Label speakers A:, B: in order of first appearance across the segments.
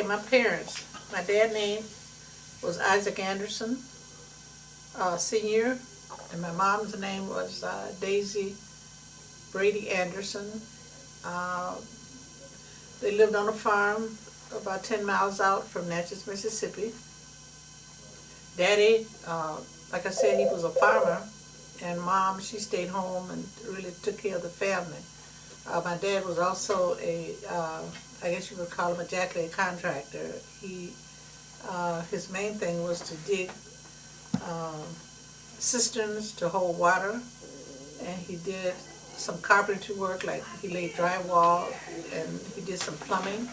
A: my parents. My dad's name was Isaac Anderson, Sr., and my mom's name was Daisy Brady Anderson. Uh, they lived on a farm about 10 miles out from Natchez, Mississippi. Daddy, like I said, he was a farmer, and Mom, she stayed home and really took care of the family. My dad was also I guess you would call him a jackleg contractor. His main thing was to dig cisterns to hold water, and he did some carpentry work, like he laid drywall, and he did some plumbing.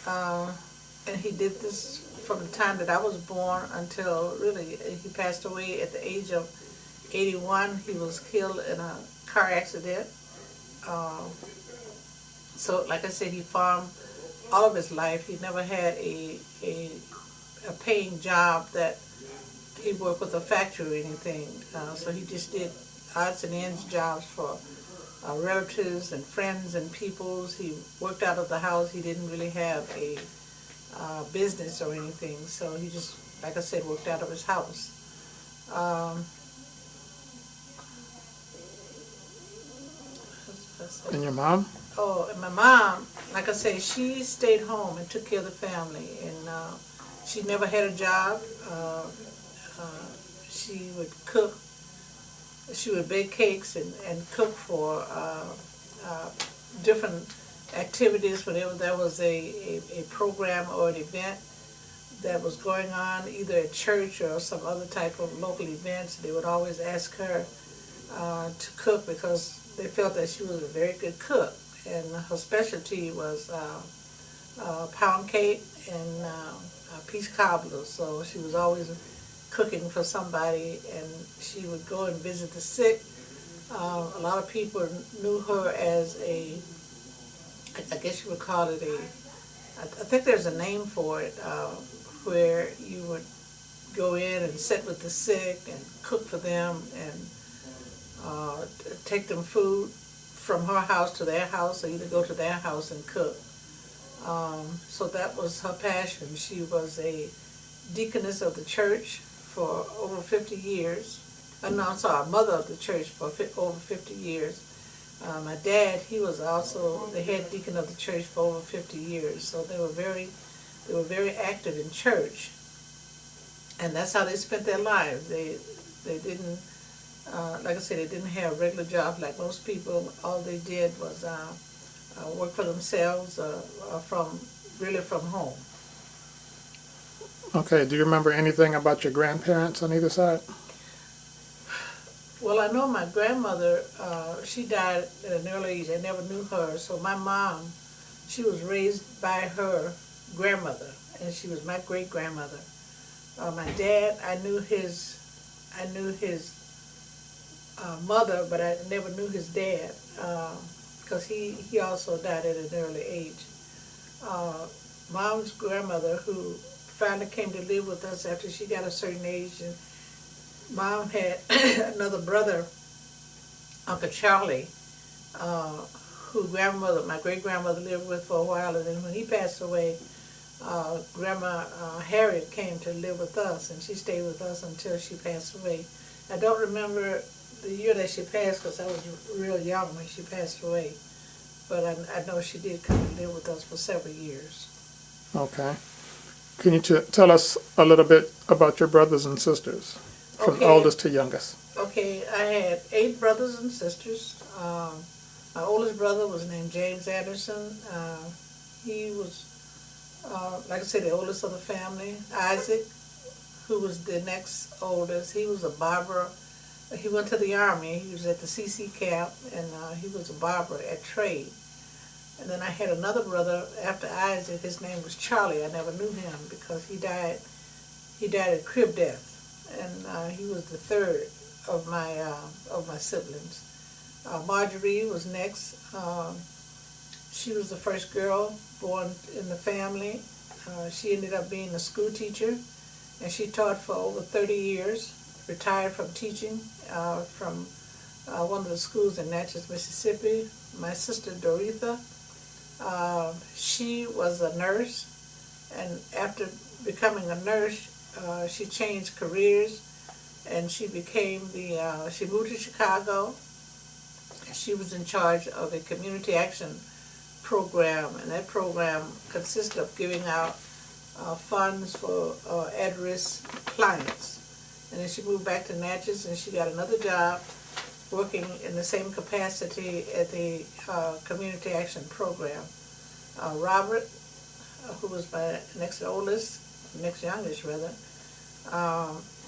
A: And he did this from the time that I was born until really he passed away at the age of 81. He was killed in a car accident. So like I said, he farmed all of his life. He never had a paying job that he worked with a factory or anything. So he just did odds and ends jobs for relatives and friends and peoples. He worked out of the house. He didn't really have a business or anything. So he just, like I said, worked out of his house.
B: And your mom?
A: Oh, and my mom, like I say, she stayed home and took care of the family, and she never had a job. She would cook. She would bake cakes and cook for different activities whenever there was a program or an event that was going on, either at church or some other type of local events. They would always ask her to cook because they felt that she was a very good cook, and her specialty was pound cake and peach cobbler. So she was always cooking for somebody, and she would go and visit the sick. A lot of people knew her as I guess you would call it I think there's a name for it, where you would go in and sit with the sick and cook for them and take them food from her house to their house, or either go to their house and cook. So that was her passion. She was a deaconess of the church for over 50 years. No, I'm sorry, mother of the church for over 50 years. My dad, he was also the head deacon of the church for over 50 years. So they were very active in church, and that's how they spent their lives. They didn't, like I said, they didn't have regular jobs like most people. All they did was work for themselves, from home.
B: Okay, do you remember anything about your grandparents on either side?
A: Well, I know my grandmother, she died at an early age. I never knew her. So my mom, she was raised by her grandmother, and she was my great-grandmother. My dad, I knew his mother, but I never knew his dad, because he also died at an early age. Mom's grandmother, who finally came to live with us after she got a certain age, and Mom had another brother, Uncle Charlie, who my great-grandmother lived with for a while, and then when he passed away, Grandma Harriet came to live with us, and she stayed with us until she passed away. I don't remember the year that she passed because I was real young when she passed away, but I know she did come and live with us for several years.
B: Okay. Can you tell us a little bit about your brothers and sisters, from
A: Okay.
B: oldest to youngest?
A: Okay, I had 8 brothers and sisters. My oldest brother was named James Anderson. He was, like I said, the oldest of the family. Isaac, who was the next oldest, he was a barber. He went to the Army. He was at the CC camp, and he was a barber at trade. And then I had another brother after Isaac. His name was Charlie. I never knew him because he died a crib death, and he was the third of my siblings. Marjorie was next. She was the first girl born in the family. She ended up being a school teacher, and she taught for over 30 years, retired from teaching from one of the schools in Natchez, Mississippi. My sister Doretha, she was a nurse. And after becoming a nurse, she changed careers, and she became she moved to Chicago. She was in charge of a community action program, and that program consisted of giving out funds for at-risk clients. And then she moved back to Natchez, and she got another job working in the same capacity at the community action program. Robert, who was my next youngest rather,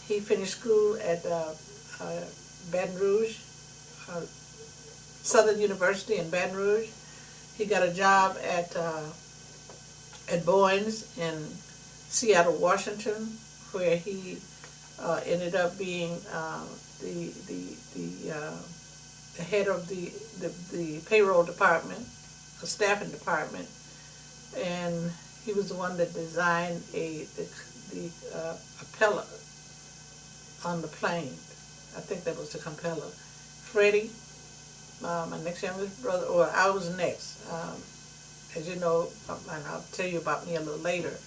A: he finished school at Baton Rouge, Southern University in Baton Rouge. He got a job at Boynes in Seattle, Washington, where he ended up being the head of the payroll department, the staffing department, and he was the one that designed the propeller on the plane. I think that was the propeller. Freddie, my next youngest brother, or I was next, as you know, and I'll tell you about me a little later.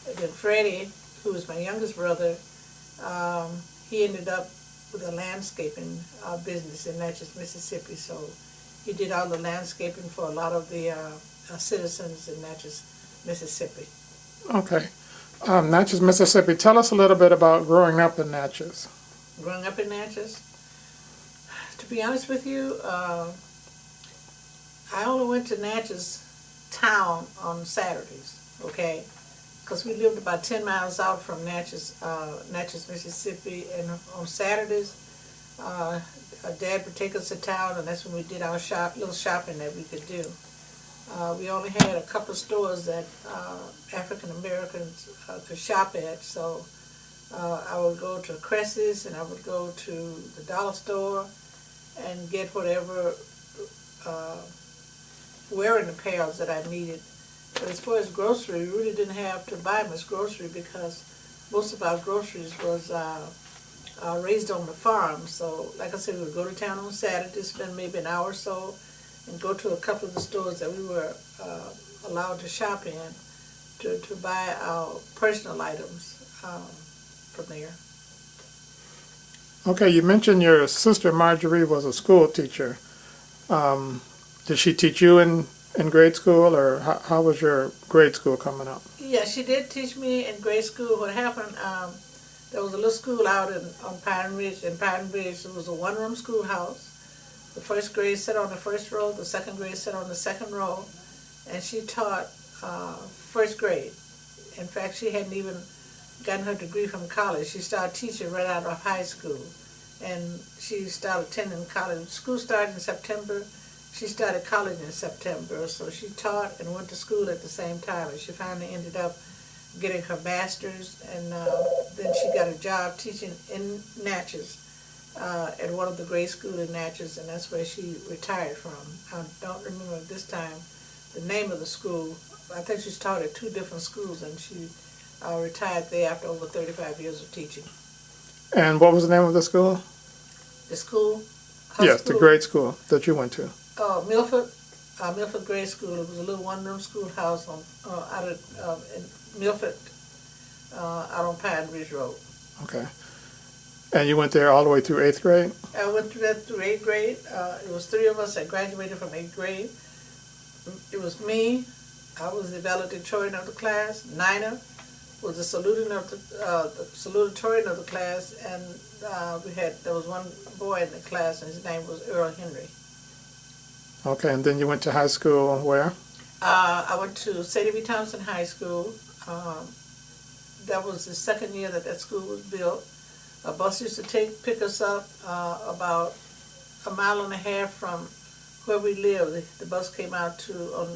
A: And then Freddie, who was my youngest brother, he ended up with a landscaping business in Natchez, Mississippi. So he did all the landscaping for a lot of the citizens in Natchez, Mississippi.
B: Okay. Natchez, Mississippi. Tell us a little bit about growing up in Natchez.
A: Growing up in Natchez? To be honest with you, I only went to Natchez town on Saturdays, okay? Because we lived about 10 miles out from Natchez, Mississippi, and on Saturdays, Dad would take us to town, and that's when we did our little shopping that we could do. We only had a couple of stores that African Americans could shop at, so I would go to Cress's, and I would go to the dollar store and get whatever wearing apparel that I needed. But as far as grocery, we really didn't have to buy much grocery because most of our groceries was raised on the farm. So, like I said, we would go to town on Saturday, spend maybe an hour or so, and go to a couple of the stores that we were allowed to shop in to buy our personal items from there.
B: Okay, you mentioned your sister Marjorie was a school teacher. Did she teach you in grade school, or how was your grade school coming up?
A: Yeah, she did teach me in grade school. What happened, there was a little school out on Pine Ridge. In Pine Ridge, it was a one-room schoolhouse. The first grade sat on the first row, the second grade sat on the second row, and she taught first grade. In fact, she hadn't even gotten her degree from college. She started teaching right out of high school, and she started attending college. School started in September. She started college in September, so she taught and went to school at the same time, and she finally ended up getting her master's, and then she got a job teaching in Natchez at one of the grade schools in Natchez, and that's where she retired from. I don't remember this time the name of the school. I think she's taught at two different schools, and she retired there after over 35 years of teaching.
B: And what was the name of the school?
A: The school?
B: Yes, the grade school that you went to.
A: Milford Grade School. It was a little one-room schoolhouse in Milford, out on Pine Ridge Road.
B: Okay. And you went there all the way through 8th grade?
A: I went through 8th grade. It was three of us that graduated from 8th grade. It was me. I was the valedictorian of the class. Nina was the salutatorian of the class, and there was one boy in the class, and his name was Earl Henry.
B: Okay, and then you went to high school where?
A: I went to Sadie B. Thompson High School. That was the second year that school was built. A bus used to pick us up about a mile and a half from where we lived. The bus came out on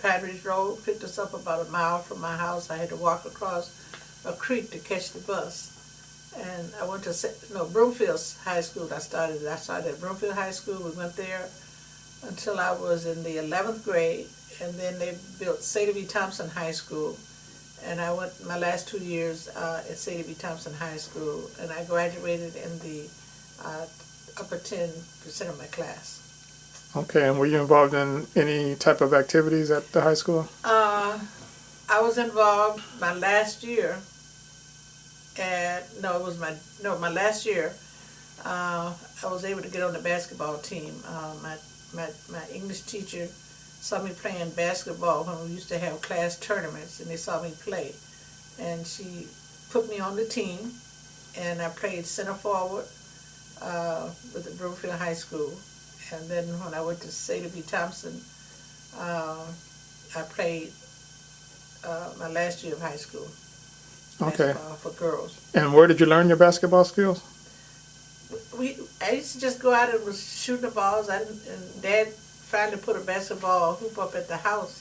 A: Pine Ridge Road, picked us up about a mile from my house. I had to walk across a creek to catch the bus. And I went to Broomfield High School. I started at Broomfield High School. We went there until I was in the 11th grade, and then they built Sadie B. Thompson High School, and I went my last 2 years at Sadie B. Thompson High School, and I graduated in the upper 10% of my class.
B: Okay, and were you involved in any type of activities at the high school?
A: I was involved my last year, and no, it was my last year. I was able to get on the basketball team. My English teacher saw me playing basketball when we used to have class tournaments, and they saw me play, and she put me on the team, and I played center forward with the Broomfield High School, and then when I went to Sadie B. Thompson, I played my last year of high school
B: Okay.
A: basketball for girls.
B: And where did you learn your basketball skills?
A: I used to just go out and was shooting the balls. And Dad finally put a basketball hoop up at the house,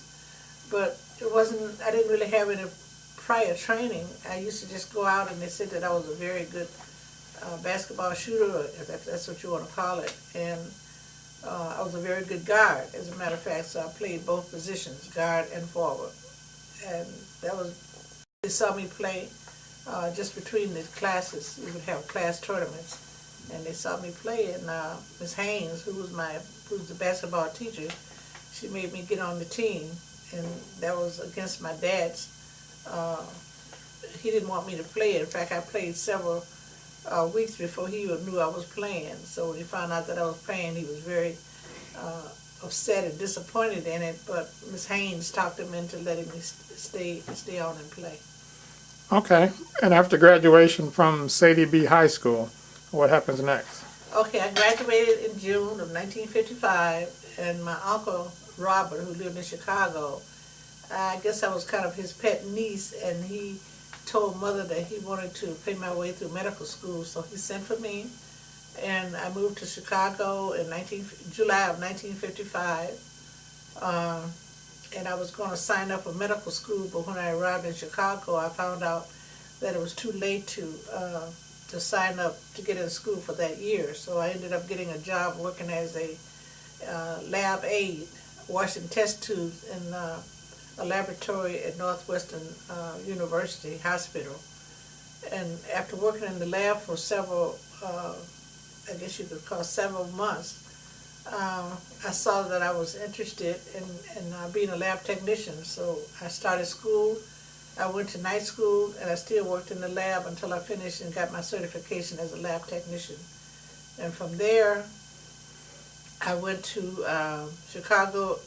A: but it wasn't. I didn't really have any prior training. I used to just go out, and they said that I was a very good basketball shooter, if that's what you want to call it, and I was a very good guard, as a matter of fact. So I played both positions, guard and forward, and that was. They saw me play just between the classes. We would have class tournaments, and they saw me play. And Miss Haynes, who's the basketball teacher, she made me get on the team, and that was against my dad's. He didn't want me to play. In fact, I played several weeks before he even knew I was playing. So when he found out that I was playing, he was very upset and disappointed in it. But Miss Haynes talked him into letting me stay on and play.
B: Okay. And after graduation from Sadie B. High School, what happens next?
A: Okay, I graduated in June of 1955, and my uncle Robert, who lived in Chicago, I guess I was kind of his pet niece, and he told Mother that he wanted to pay my way through medical school, so he sent for me, and I moved to Chicago in July of 1955, and I was going to sign up for medical school, but when I arrived in Chicago, I found out that it was too late to sign up to get in school for that year, so I ended up getting a job working as a lab aide, washing test tubes in a laboratory at Northwestern University Hospital. And after working in the lab for several, I guess you could call several months, I saw that I was interested in being a lab technician. So I started school. I went to night school, and I still worked in the lab until I finished and got my certification as a lab technician. And from there, I went to Chicago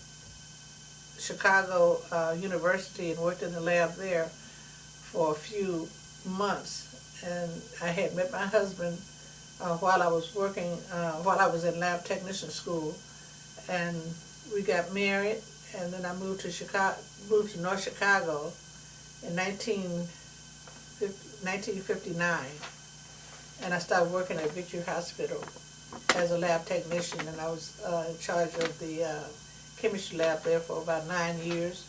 A: University and worked in the lab there for a few months. And I had met my husband while I was working, while I was in lab technician school, and we got married. And then I moved to North Chicago in 1959, and I started working at Victory Hospital as a lab technician, and I was in charge of the chemistry lab there for about 9 years.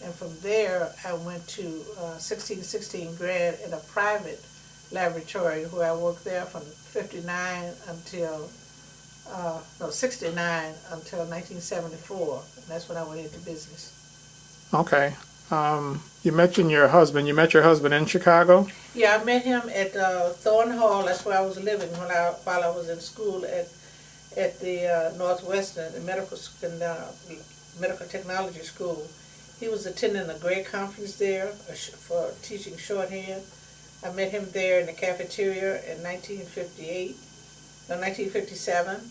A: And from there, I went to 1616 grad in a private laboratory where I worked there from 69 until 69 until 1974, and that's when I went into business.
B: Okay. You mentioned your husband. You met your husband in Chicago?
A: Yeah, I met him at Thorn Hall. That's where I was living while I was in school at the Northwestern the medical technology school. He was attending a great conference there for teaching shorthand. I met him there in the cafeteria in 1957,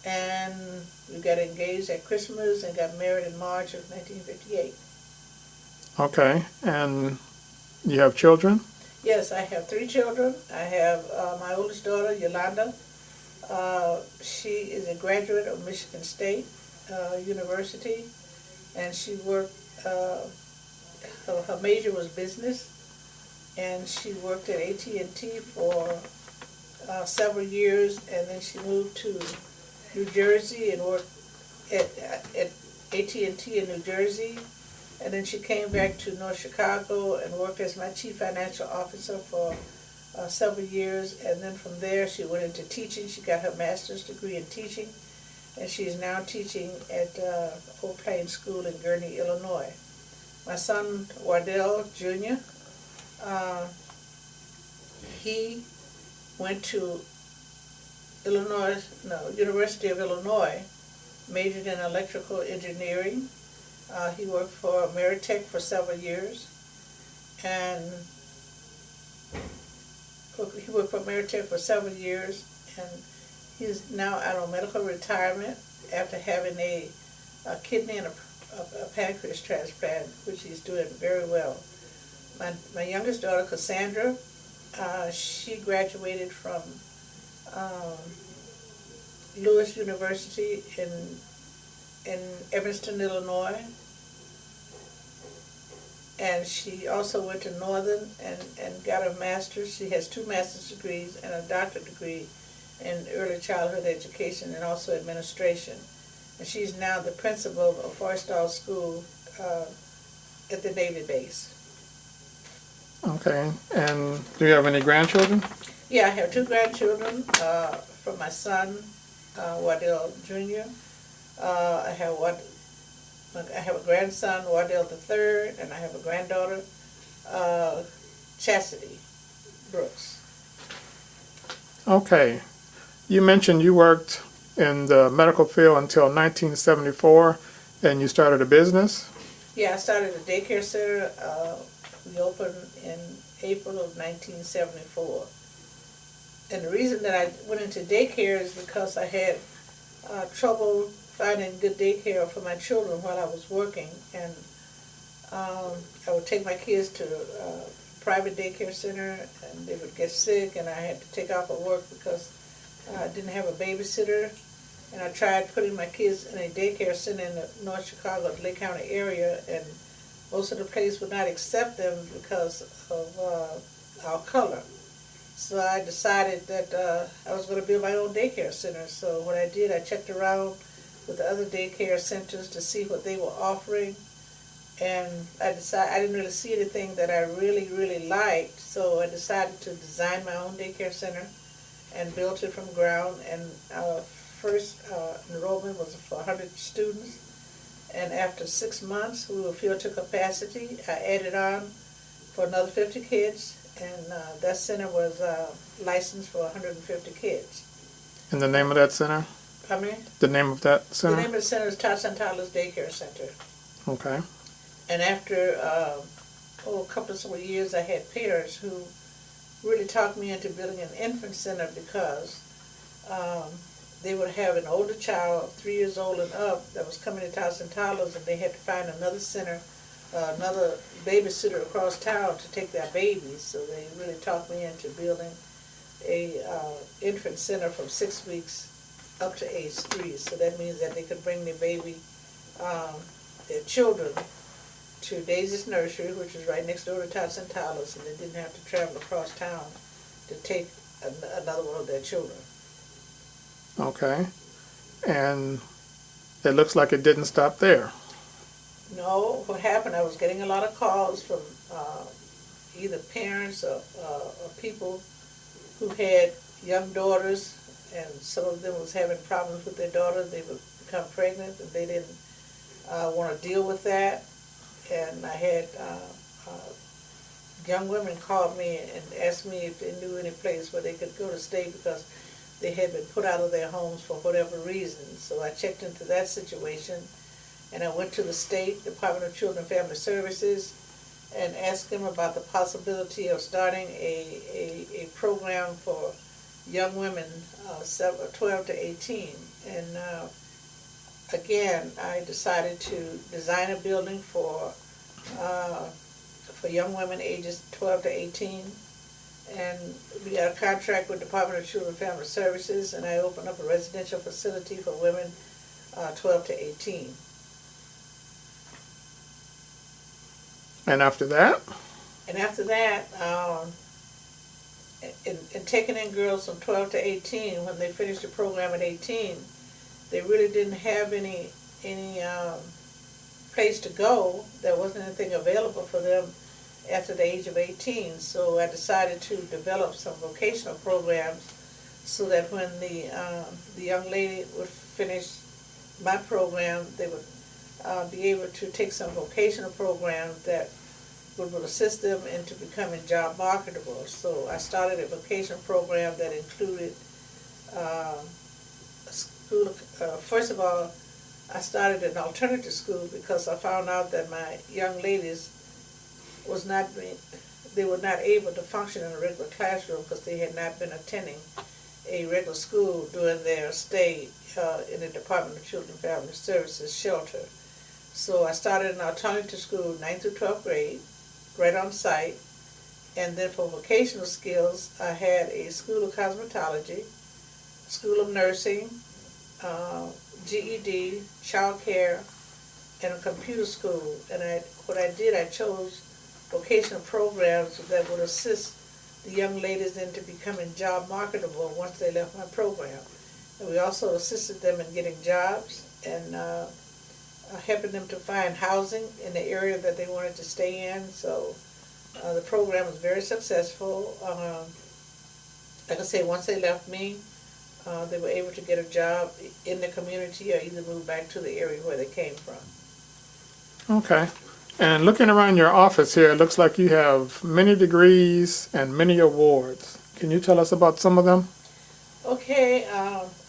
A: and we got engaged at Christmas and got married in March of 1958.
B: Okay. And you have children?
A: Yes, I have 3 children. I have my oldest daughter, Yolanda. She is a graduate of Michigan State University, and she worked, her major was business, and she worked at AT&T for several years, and then she moved to New Jersey and worked at AT&T in New Jersey. And then she came back to North Chicago and worked as my chief financial officer for several years. And then from there, she went into teaching. She got her master's degree in teaching, and she is now teaching at Old Plains School in Gurnee, Illinois. My son, Wardell Jr., he went to University of Illinois, majored in electrical engineering, He worked for Ameritech for several years, and he worked for Ameritech for several years, and he's now out on medical retirement after having a kidney and a pancreas transplant, which he's doing very well. My youngest daughter, Cassandra, she graduated from um, Lewis University in Evanston, Illinois, and she also went to Northern and got her master's. She has 2 master's degrees and a doctorate degree in early childhood education and also administration. And she's now the principal of Forrestal School at the Navy base.
B: Okay. And do you have any grandchildren?
A: Yeah, I have 2 grandchildren from my son, Waddell Jr. I have a grandson, Wardell III, and I have a granddaughter, Chastity Brooks.
B: Okay. You mentioned you worked in the medical field until 1974, and you started a business?
A: Yeah, I started a daycare center. We opened in April of 1974. And the reason that I went into daycare is because I had trouble finding good daycare for my children while I was working, and I would take my kids to a private daycare center, and they would get sick, and I had to take off of work because I didn't have a babysitter. And I tried putting my kids in a daycare center in the North Chicago, Lake County area, and most of the place would not accept them because of our color. So I decided that I was going to build my own daycare center. So what I did, I checked around with the other daycare centers to see what they were offering, and I decided I didn't really see anything that I really liked, so I decided to design my own daycare center and built it from ground. And our first enrollment was for 100 students, and after 6 months we were filled to capacity. I added on for another 50 kids, and that center was licensed for 150 kids.
B: And the name of that center?
A: Pardon me?
B: The name of that center?
A: The name of the center is Tots and Toddlers Daycare Center.
B: Okay.
A: And after a couple of years, I had parents who really talked me into building an infant center because they would have an older child, 3 years old and up, that was coming to Tots and Toddlers, and they had to find another center, another babysitter across town to take their babies. So they really talked me into building a infant center from 6 weeks up to age 3. So that means that they could bring their baby, their children, to Daisy's Nursery, which was right next door to Tots and Toddlers, and they didn't have to travel across town to take another one of their children.
B: Okay. And it looks like it didn't stop there.
A: No, what happened, I was getting a lot of calls from either parents or people who had young daughters, and some of them was having problems with their daughters. They would become pregnant, and they didn't want to deal with that. And I had young women call me and ask me if they knew any place where they could go to stay because they had been put out of their homes for whatever reason. So I checked into that situation, and I went to the State Department of Children and Family Services and asked them about the possibility of starting a program for young women 12 to 18. And again, I decided to design a building for young women ages 12 to 18. And we got a contract with the Department of Children and Family Services, and I opened up a residential facility for women 12 to 18.
B: And after that?
A: And after that, in taking in girls from 12 to 18, when they finished the program at 18, they really didn't have any place to go. There wasn't anything available for them after the age of 18. So I decided to develop some vocational programs so that when the young lady would finish my program, they would be able to take some vocational programs that would assist them into becoming job marketable. So I started a vocational program that included school. First of all, I started an alternative school because I found out that my young ladies was not being, they were not able to function in a regular classroom because they had not been attending a regular school during their stay in the Department of Children and Family Services shelter. So I started an alternative school, 9th through 12th grade, right on site. And then for vocational skills, I had a school of cosmetology, school of nursing, GED, child care, and a computer school. And what I did, I chose vocational programs that would assist the young ladies into becoming job marketable once they left my program. And we also assisted them in getting jobs and helping them to find housing in the area that they wanted to stay in. So the program was very successful. Like I say, once they left me, they were able to get a job in the community or either move back to the area where they came from.
B: Okay. And looking around your office here, it looks like you have many degrees and many awards. Can you tell us about some of them?
A: Okay,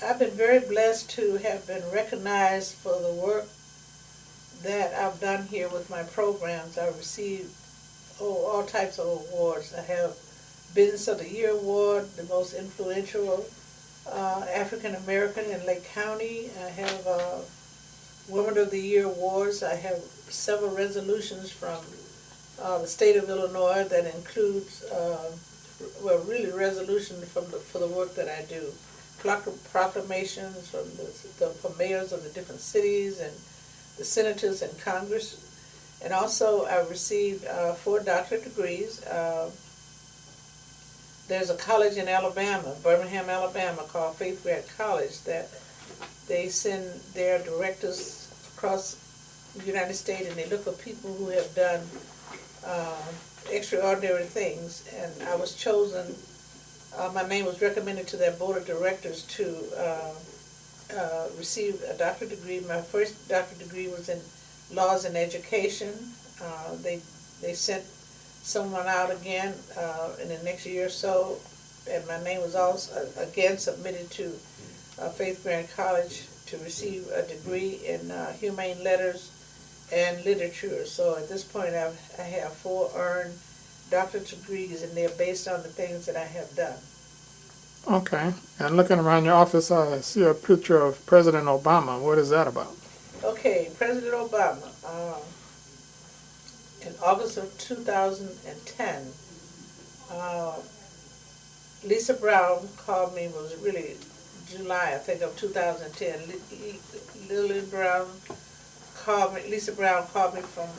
A: I've been very blessed to have been recognized for the work that I've done here with my programs. I've received all types of awards. I have Business of the Year Award, the most influential African American in Lake County. I have Woman of the Year Awards. I have several resolutions from the state of Illinois that includes, well, really resolutions for the work that I do. Proclamations from mayors of the different cities and the senators and Congress. And also I received 4 doctorate degrees. There's a college in Alabama, Birmingham, Alabama, called Faith Grant College, that they send their directors across the United States and they look for people who have done extraordinary things. And I was chosen, my name was recommended to their board of directors to receive a doctorate degree. My first doctorate degree was in laws and education. They sent someone out again in the next year or so, and my name was also again submitted to Faith Grant College to receive a degree in humane letters and literature. So at this point I have 4 earned doctorate degrees, and they're based on the things that I have done.
B: Okay. And looking around your office, I see a picture of President Obama. What is that about?
A: Okay, President Obama. In August of 2010, Lisa Brown called me, it was really July, I think, of 2010. Lisa Brown called me from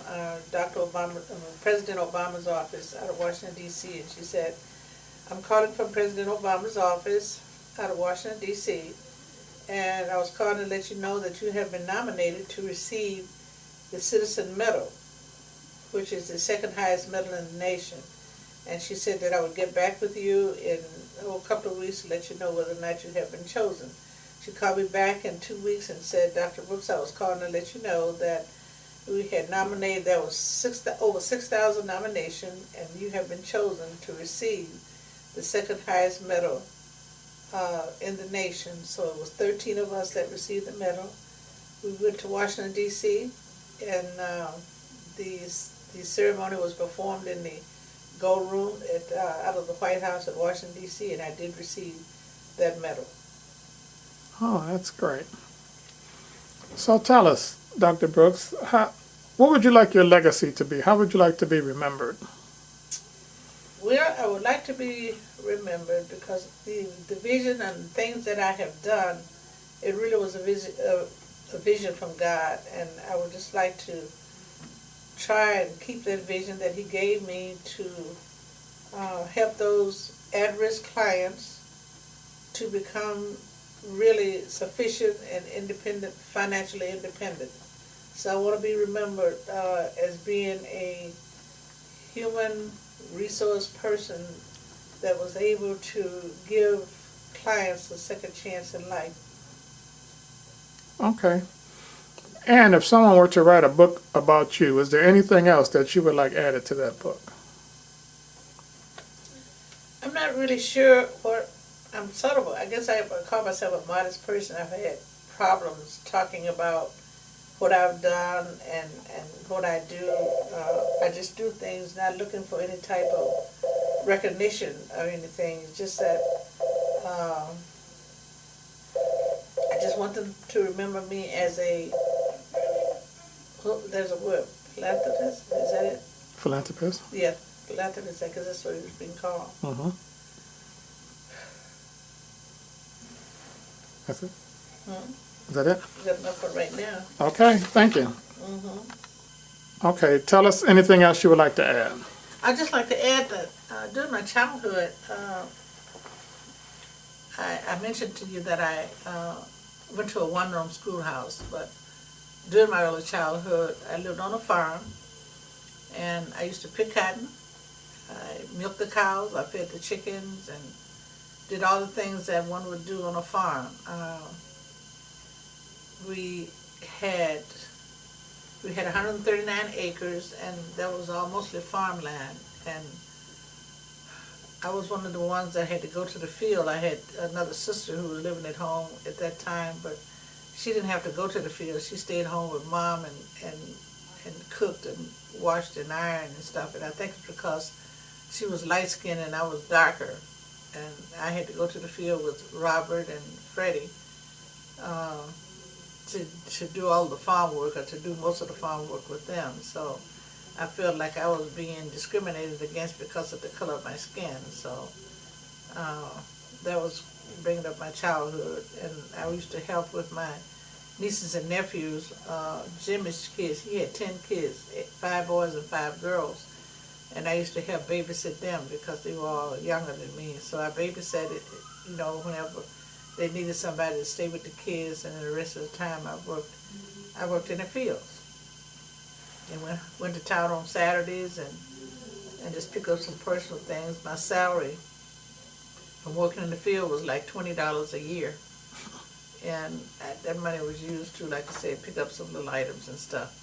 A: President Obama's office out of Washington, D.C., and she said, I'm calling from President Obama's office out of Washington, D.C., and I was calling to let you know that you have been nominated to receive the Citizen Medal, which is the second highest medal in the nation. And she said that I would get back with you in a couple of weeks to let you know whether or not you have been chosen. She called me back in 2 weeks and said, Dr. Brooks, I was calling to let you know that we had nominated, there was over 6,000 nominations, and you have been chosen to receive the second highest medal in the nation. So it was 13 of us that received the medal. We went to Washington, D.C., and the ceremony was performed in the Gold Room out of the White House at Washington, D.C., and I did receive that medal.
B: Oh, that's great. So tell us, Dr. Brooks, what would you like your legacy to be? How would you like to be remembered?
A: Well, I would like to be remembered because the vision and things that I have done, it really was a vision from God, and I would just like to try and keep that vision that He gave me to help those at-risk clients to become really sufficient and independent, financially independent. So I want to be remembered as being a human resource person that was able to give clients a second chance in life.
B: Okay. And if someone were to write a book about you, is there anything else that you would like added to that book?
A: I'm not really sure what, I guess I call myself a modest person. I've had problems talking about what I've done and what I do. I just do things not looking for any type of recognition or anything. It's just that um, I just want them to remember me as a, oh, there's a word, philanthropist, is that it?
B: Philanthropist?
A: Yeah, philanthropist, because that's what he was being called.
B: Mm-hmm. That's it?
A: Hmm?
B: Is that it?
A: Good enough for right now.
B: Okay, thank you.
A: Hmm.
B: Okay, tell us anything else you would like to add.
A: I'd just like to add that during my childhood, I mentioned to you that I went to a one-room schoolhouse, but during my early childhood, I lived on a farm, and I used to pick cotton. I milked the cows, I fed the chickens, and did all the things that one would do on a farm. We had 139 acres, and that was all mostly farmland. And I was one of the ones that had to go to the field. I had another sister who was living at home at that time, but she didn't have to go to the field. She stayed home with mom and cooked and washed and ironed and stuff. And I think it's because she was light skinned and I was darker, and I had to go to the field with Robert and Freddie uh, to do all the farm work, or to do most of the farm work with them. So I felt like I was being discriminated against because of the color of my skin. So uh, that was bringing up my childhood, and I used to help with my nieces and nephews. Jimmy's kids, he had 10 kids, 5 boys and 5 girls, and I used to help babysit them because they were all younger than me. So I babysat it, whenever they needed somebody to stay with the kids, and then the rest of the time I worked in the fields. And went to town on Saturdays and just pick up some personal things. My salary from working in the field was like $20 a year. And that money was used to, like I said, pick up some little items and stuff.